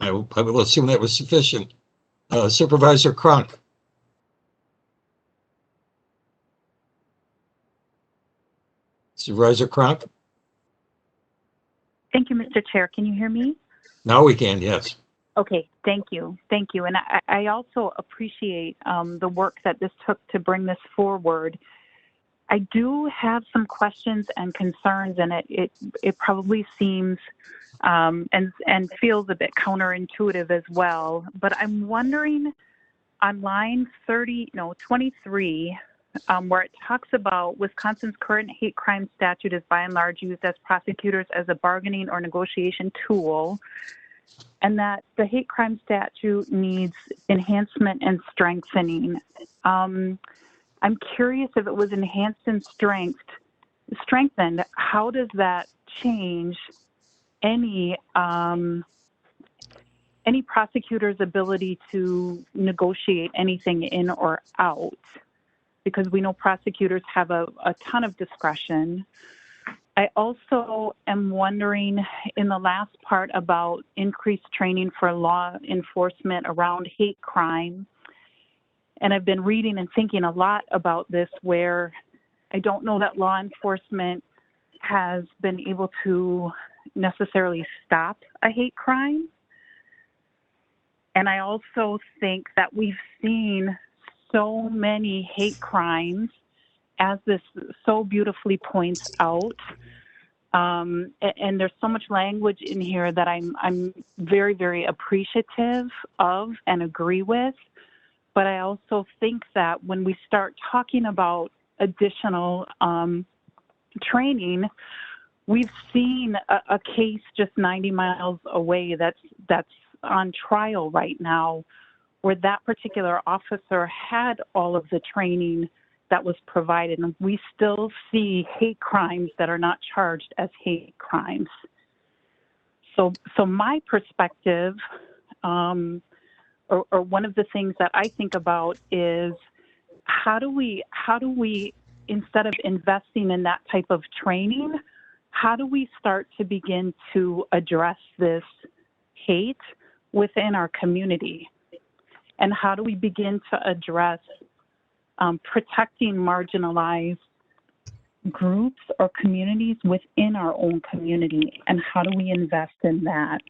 Speaker 2: I will assume that was sufficient. Supervisor Cronk. Supervisor Cronk.
Speaker 10: Thank you, Mr. Chair. Can you hear me?
Speaker 2: Now we can, yes.
Speaker 10: Okay, thank you. Thank you. And I also appreciate the work that this took to bring this forward. I do have some questions and concerns, and it probably seems and feels a bit counterintuitive as well. But I'm wondering on line 23, where it talks about Wisconsin's current hate crime statute is by and large used as prosecutors as a bargaining or negotiation tool, and that the hate crime statute needs enhancement and strengthening. I'm curious if it was enhanced and strengthened, how does that change any prosecutor's ability to negotiate anything in or out? Because we know prosecutors have a ton of discretion. I also am wondering in the last part about increased training for law enforcement around hate crime. And I've been reading and thinking a lot about this, where I don't know that law enforcement has been able to necessarily stop a hate crime. And I also think that we've seen so many hate crimes, as this so beautifully points out. And there's so much language in here that I'm very, very appreciative of and agree with. But I also think that when we start talking about additional training, we've seen a case just 90 miles away that's on trial right now, where that particular officer had all of the training that was provided, and we still see hate crimes that are not charged as hate crimes. So my perspective, or one of the things that I think about is how do we, instead of investing in that type of training, how do we start to begin to address this hate within our community? And how do we begin to address protecting marginalized groups or communities within our own community? And how do we invest in that?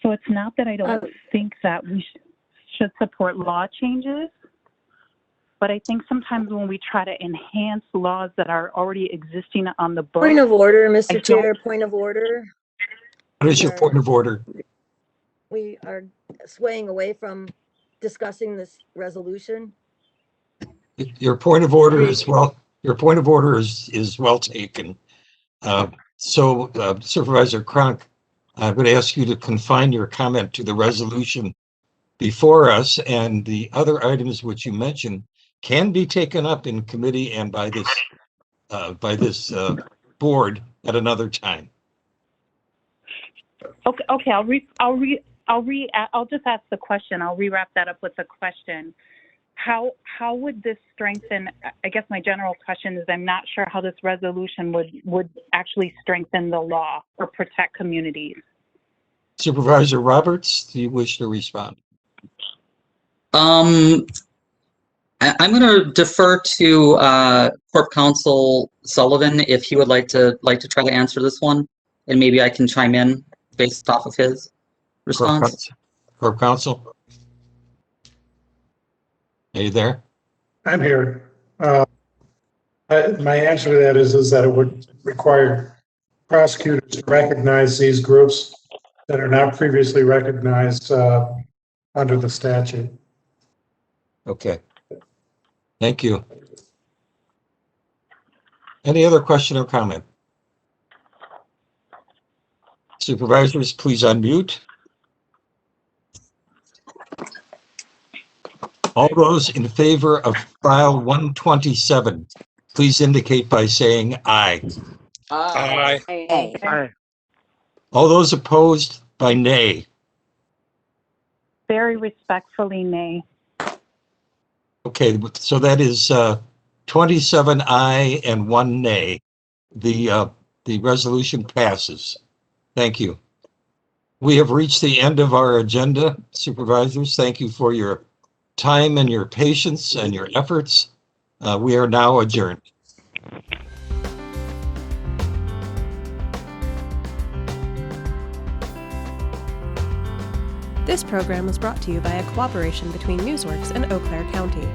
Speaker 10: So it's not that I don't think that we should support law changes, but I think sometimes when we try to enhance laws that are already existing on the books.
Speaker 13: Point of order, Mr. Chair, point of order.
Speaker 2: What is your point of order?
Speaker 13: We are swaying away from discussing this resolution.
Speaker 2: Your point of order is well. Your point of order is well taken. Supervisor Cronk, I would ask you to confine your comment to the resolution before us, and the other items which you mentioned can be taken up in committee and by this board at another time.
Speaker 10: Okay. I'll just ask the question. I'll rewrap that up with the question. How would this strengthen? I guess my general question is, I'm not sure how this resolution would actually strengthen the law or protect communities.
Speaker 2: Supervisor Roberts, do you wish to respond?
Speaker 20: I'm going to defer to Corp Counsel Sullivan if he would like to try to answer this one, and maybe I can chime in based off of his response.
Speaker 2: Corp Counsel, are you there?
Speaker 18: I'm here. My answer to that is that it would require prosecutors to recognize these groups that are not previously recognized under the statute.
Speaker 2: Okay. Thank you. Any other question or comment? Supervisors, please unmute. All those in favor of file 127, please indicate by saying aye.
Speaker 17: Aye.
Speaker 11: Aye.
Speaker 2: All those opposed by nay.
Speaker 10: Very respectfully, nay.
Speaker 2: Okay, so that is 27 aye and 1 nay. The resolution passes. Thank you. We have reached the end of our agenda, supervisors. Thank you for your time and your patience and your efforts. We are now adjourned.
Speaker 1: This program was brought to you by a cooperation between Newsworks and Eau Claire County.